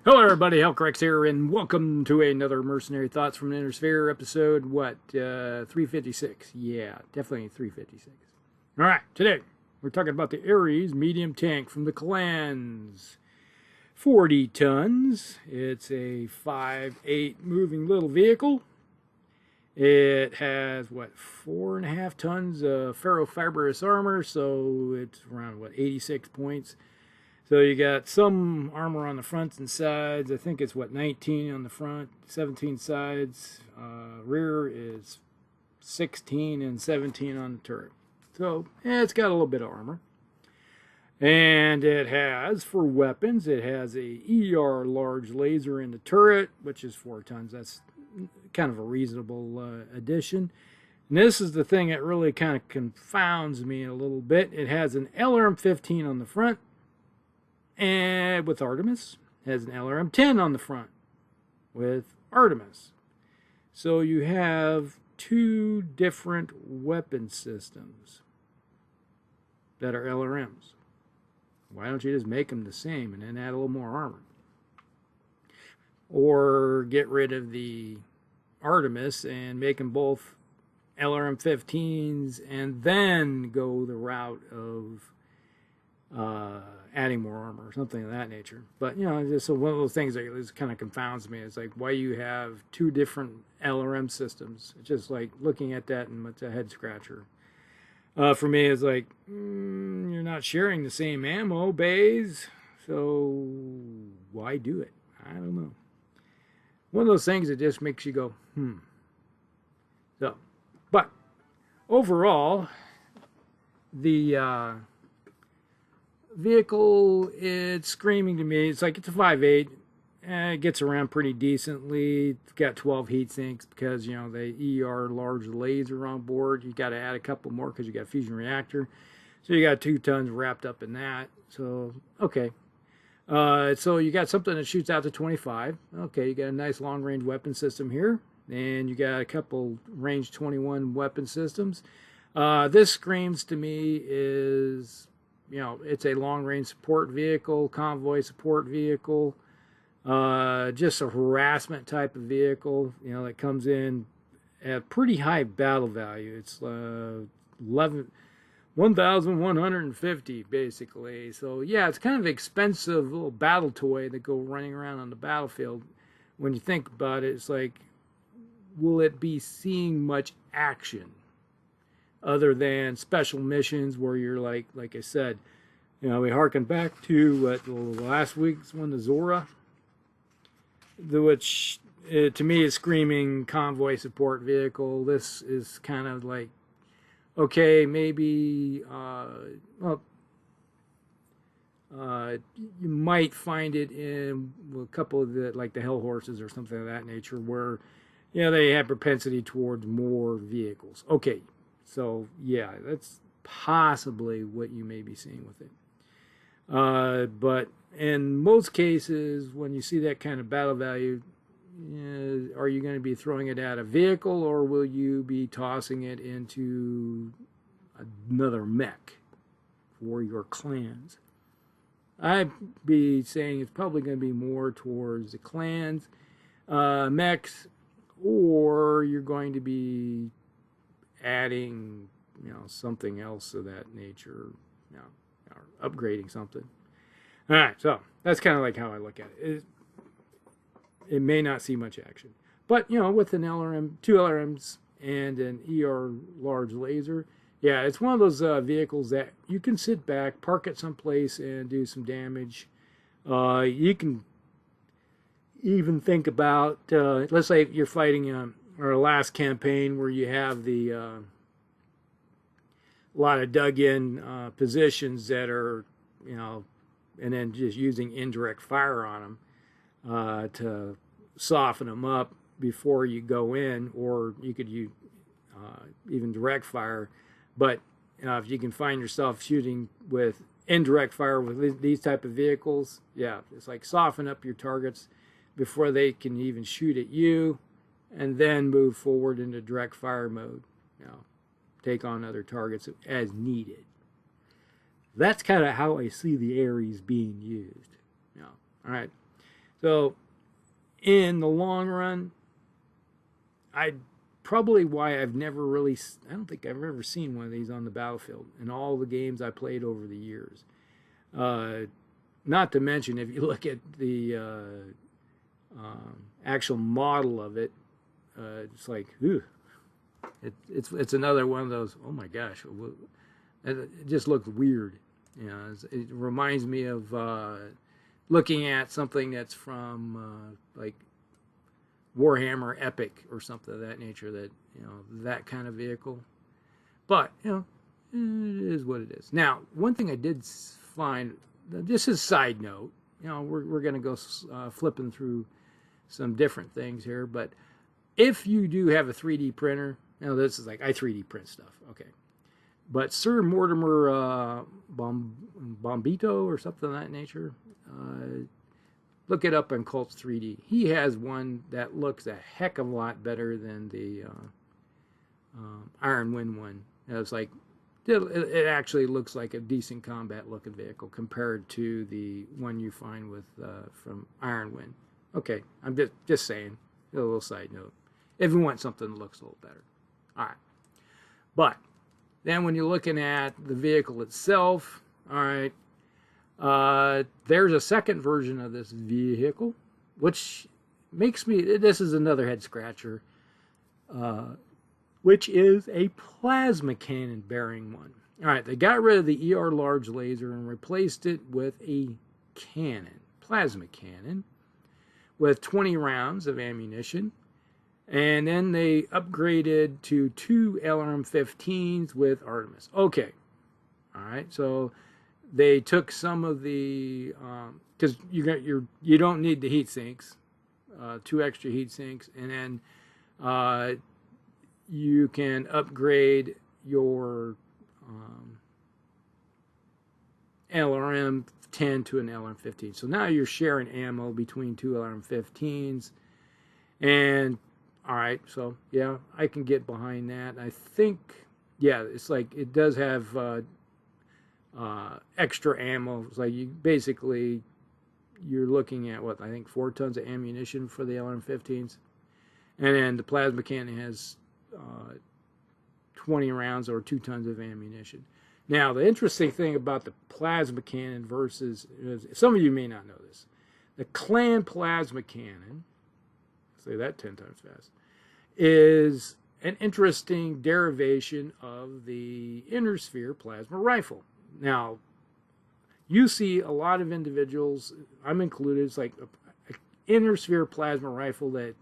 Hello everybody, Hellcrex here, and welcome to another Mercenary Thoughts from the Inner Sphere episode, 356? Yeah, definitely 356. Alright, today, we're talking about the Ares medium tank from the clans. 40 tons. It's a 5'8" moving little vehicle. It has, 4.5 tons of ferrofibrous armor, so it's around, 86 points. So you got some armor on the fronts and sides. I think it's 19 on the front, 17 sides. Rear is 16 and 17 on the turret. So yeah, it's got a little bit of armor. And it has, for weapons, it has a ER large laser in the turret, which is 4 tons. That's kind of a reasonable addition. And this is the thing that really kind of confounds me a little bit. It has an LRM-15 on the front. And with Artemis, it has an LRM-10 on the front with Artemis. So you have 2 different weapon systems that are LRMs. Why don't you just make them the same and then add a little more armor? Or get rid of the Artemis and make them both LRM-15s and then go the route of adding more armor or something of that nature. But, you know, it's just one of those things that just kind of confounds me. It's like, why you have 2 different LRM systems? It's just like looking at that and it's a head scratcher. For me, it's like, you're not sharing the same ammo bays, so why do it? I don't know. One of those things that just makes you go, So, but overall, the vehicle, it's screaming to me. It's like, it's a 5'8". It gets around pretty decently. It's got 12 heat sinks because, you know, the ER large laser on board. You got to add a couple more because you got a fusion reactor. So you got 2 tons wrapped up in that. So, okay. So you got something that shoots out to 25. Okay, you got a nice long-range weapon system here. And you got a couple range 21 weapon systems. This screams to me is, you know, it's a long-range support vehicle, convoy support vehicle, just a harassment type of vehicle, you know, that comes in at pretty high battle value. It's 1,150 basically. So yeah, it's kind of expensive little battle toy that go running around on the battlefield. When you think about it, it's like, will it be seeing much action other than special missions where you're like I said, you know, we harken back to last week's one, the Zora, which to me is screaming convoy support vehicle. This is kind of like, okay, maybe you might find it in a couple of the, like the Hell Horses or something of that nature, where, you know, they have propensity towards more vehicles. Okay, so yeah, that's possibly what you may be seeing with it. But in most cases, when you see that kind of battle value, are you going to be throwing it at a vehicle, or will you be tossing it into another mech for your clans? I'd be saying it's probably going to be more towards the clans, mechs, or you're going to be adding, you know, something else of that nature, you know, or upgrading something. All right, so that's kind of like how I look at it. It may not see much action, but, you know, with an LRM, 2 LRMs and an ER large laser, yeah, it's one of those vehicles that you can sit back, park it someplace, and do some damage. You can even think about, let's say you're fighting our last campaign where you have the a lot of dug-in positions that are, you know, and then just using indirect fire on them to soften them up before you go in, or you could use even direct fire. But if you can find yourself shooting with indirect fire with these type of vehicles, yeah, it's like soften up your targets before they can even shoot at you, and then move forward into direct fire mode. You know, take on other targets as needed. That's kind of how I see the Ares being used. You know, all right. So in the long run, I probably why I've never really, I don't think I've ever seen one of these on the battlefield in all the games I played over the years. Not to mention, if you look at the actual model of it, it's like, ooh, it's another one of those, oh my gosh, it just looks weird. You know, it reminds me of looking at something that's from like Warhammer Epic or something of that nature, that, you know, that kind of vehicle. But, you know, it is what it is. Now, one thing I did find, just as a side note, you know, we're going to go flipping through some different things here, but if you do have a 3D printer, you know, this is like, I 3D print stuff, okay. But Sir Mortimer Bombito or something of that nature, look it up on Cults 3D. He has one that looks a heck of a lot better than the Iron Wind one. It's like, it actually looks like a decent combat looking vehicle compared to the one you find with from Iron Wind. Okay, I'm just saying, a little side note. If you want something that looks a little better. All right. But then when you're looking at the vehicle itself, all right, there's a second version of this vehicle, which makes me, this is another head scratcher, which is a plasma cannon bearing one. All right, they got rid of the ER large laser and replaced it with a cannon, plasma cannon, with 20 rounds of ammunition. And then they upgraded to 2 LRM-15s with Artemis. Okay, all right, so they took some of the, because you don't need the heat sinks, 2 extra heat sinks, and then you can upgrade your LRM-10 to an LRM-15. So now you're sharing ammo between 2 LRM-15s, and all right, so yeah, I can get behind that. I think, yeah, it's like it does have extra ammo. It's like you're looking at what, I think 4 tons of ammunition for the LRM-15s, and then the plasma cannon has 20 rounds or 2 tons of ammunition. Now, the interesting thing about the plasma cannon versus, some of you may not know this, the Clan plasma cannon, say that 10 times fast, is an interesting derivation of the inner sphere plasma rifle. Now, you see a lot of individuals, I'm included, it's like an inner sphere plasma rifle that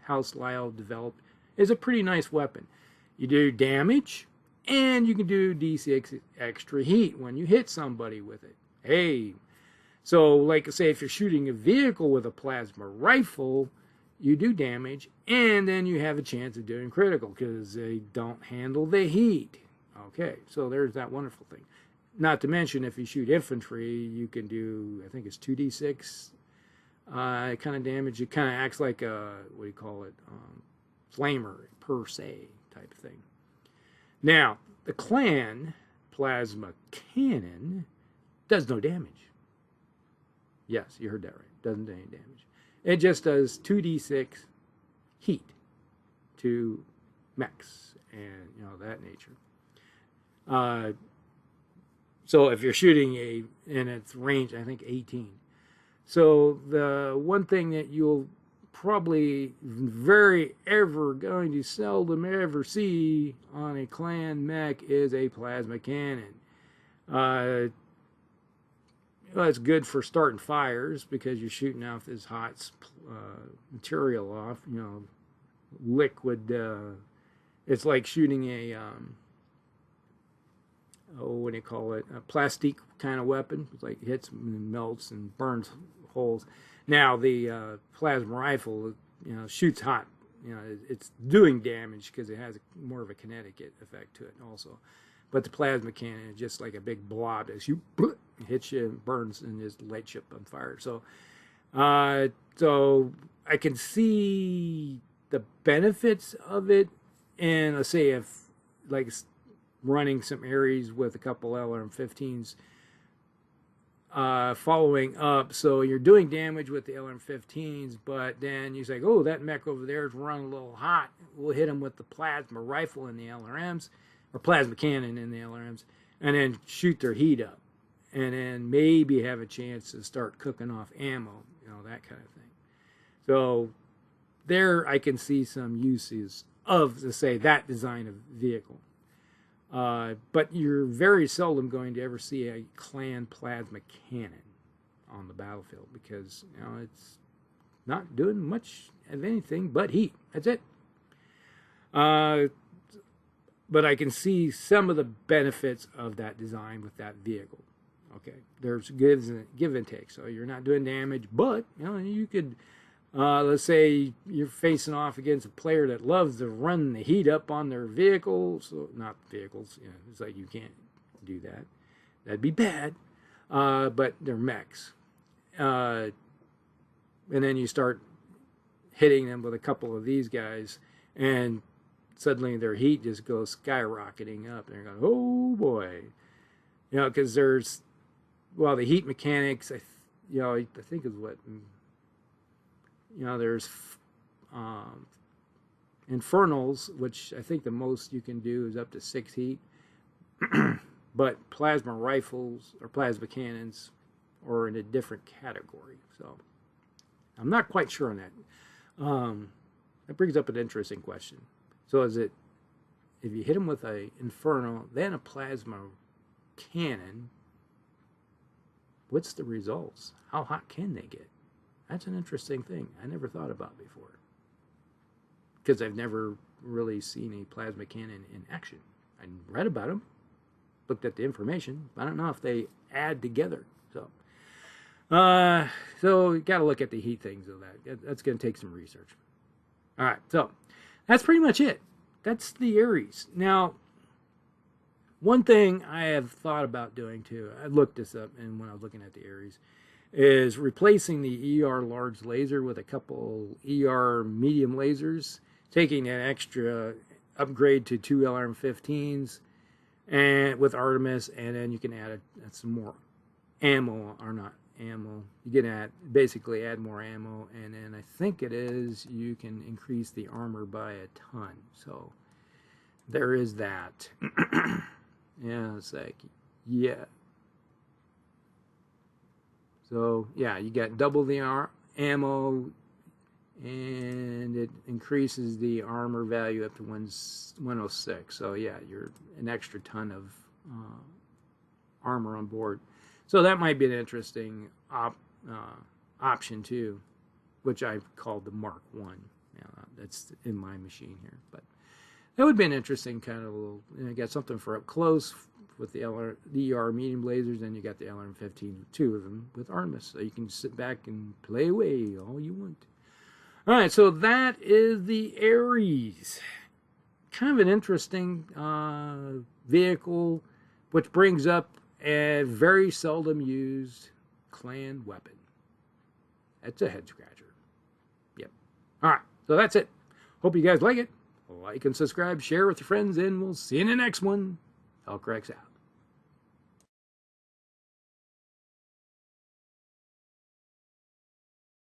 House Lyle developed is a pretty nice weapon. You do damage, and you can do D6 extra heat when you hit somebody with it. Hey, so like I say, if you're shooting a vehicle with a plasma rifle, you do damage, and then you have a chance of doing critical because they don't handle the heat. Okay, so there's that wonderful thing. Not to mention, if you shoot infantry, you can do, I think it's 2d6 kind of damage. It kind of acts like a, what do you call it, flamer per se type of thing. Now, the Clan plasma cannon does no damage. Yes, you heard that right. Doesn't do any damage. It just does 2d6 heat to mechs and, you know, that nature. So if you're shooting and it's range, I think 18. So the one thing that you'll probably going to seldom ever see on a Clan mech is a plasma cannon. Well, it's good for starting fires because you're shooting out this hot material off, you know, liquid. It's like shooting a what do you call it? A plastic kind of weapon. It's like it hits and melts and burns holes. Now the plasma rifle, you know, shoots hot. You know, it's doing damage because it has more of a kinetic effect to it also. But the plasma cannon is just like a big blob as you hits you and burns and just lights you up on fire. So, so I can see the benefits of it. And let's say if like running some Ares with a couple LRM-15s, following up. So you're doing damage with the LRM-15s, but then you say, oh, that mech over there is running a little hot. We'll hit them with the plasma rifle in the LRMs, or plasma cannon in the LRMs, and then shoot their heat up. And then maybe have a chance to start cooking off ammo, you know, that kind of thing. So there I can see some uses of, to say, that design of vehicle. But you're very seldom going to ever see a clan plasma cannon on the battlefield because, you know, it's not doing much of anything but heat. That's it. But I can see some of the benefits of that design with that vehicle. Okay, there's give and take. So you're not doing damage, but you know you could, let's say you're facing off against a player that loves to run the heat up on their vehicles. So not vehicles, you know, it's like you can't do that. That'd be bad. But they're mechs, and then you start hitting them with a couple of these guys, and suddenly their heat just goes skyrocketing up, and you're going, oh boy, you know, because there's, well, the heat mechanics, I think is what, you know, there's infernals, which I think the most you can do is up to 6 heat, but plasma rifles or plasma cannons are in a different category, so I'm not quite sure on that. That brings up an interesting question. So is it, if you hit them with a inferno, then a plasma cannon, what's the results? How hot can they get? That's an interesting thing I never thought about before, because I've never really seen a plasma cannon in action. I read about them, looked at the information. I don't know if they add together. So you got to look at the heat things of that. That's going to take some research. All right, so that's pretty much it. That's the Ares. Now, one thing I have thought about doing too, I looked this up and when I was looking at the Ares, is replacing the ER large laser with a couple ER medium lasers, taking an extra upgrade to 2 LRM-15s and with Artemis, and then you can add some more ammo, or not ammo, you can basically add more ammo, and then I think it is you can increase the armor by a ton. So there is that. Yeah, it's like, yeah. So yeah, you got double the ammo, and it increases the armor value up to 106. So yeah, you're an extra ton of armor on board. So that might be an interesting option too, which I've called the Mark I. That's in my machine here, but that would be an interesting kind of little. You got something for up close with the ER medium lasers, and you got the LRM-15, 2 of them with Artemis, so you can sit back and play away all you want. All right, so that is the Ares. Kind of an interesting vehicle, which brings up a very seldom used clan weapon. That's a head scratcher. Yep. All right, so that's it. Hope you guys like it. Like and subscribe, share with your friends, and we'll see you in the next one. Elcrex out.